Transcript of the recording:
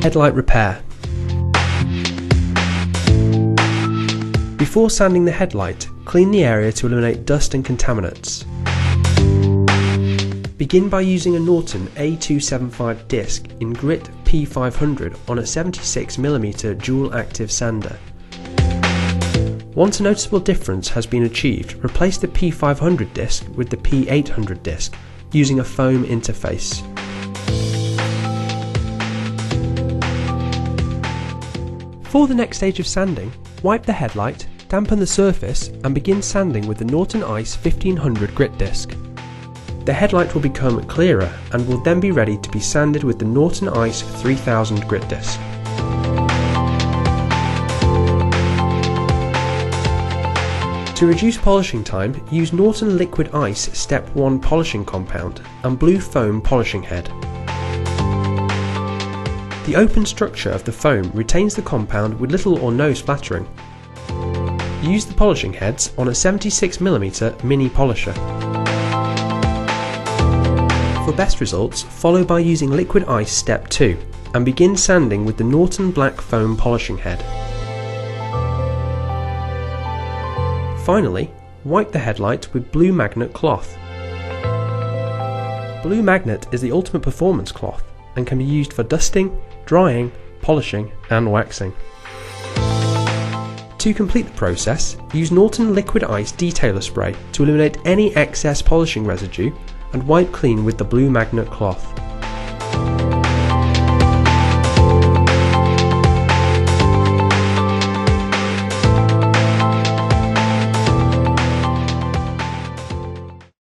Headlight repair. Before sanding the headlight, clean the area to eliminate dust and contaminants. Begin by using a Norton A275 disc in grit P500 on a 76mm dual active sander. Once a noticeable difference has been achieved, replace the P500 disc with the P800 disc using a foam interface. For the next stage of sanding, wipe the headlight, dampen the surface and begin sanding with the Norton Ice 1500 grit disc. The headlight will become clearer and will then be ready to be sanded with the Norton Ice 3000 grit disc. To reduce polishing time, use Norton Liquid Ice Step 1 polishing compound and blue foam polishing head. The open structure of the foam retains the compound with little or no splattering. Use the polishing heads on a 76mm mini polisher. For best results, follow by using Liquid Ice Step 2 and begin sanding with the Norton Black Foam polishing head. Finally, wipe the headlight with Blue Magnet cloth. Blue Magnet is the ultimate performance cloth and can be used for dusting, drying, polishing and waxing. To complete the process, use Norton Liquid Ice Detailer Spray to eliminate any excess polishing residue and wipe clean with the Blue Magnet cloth.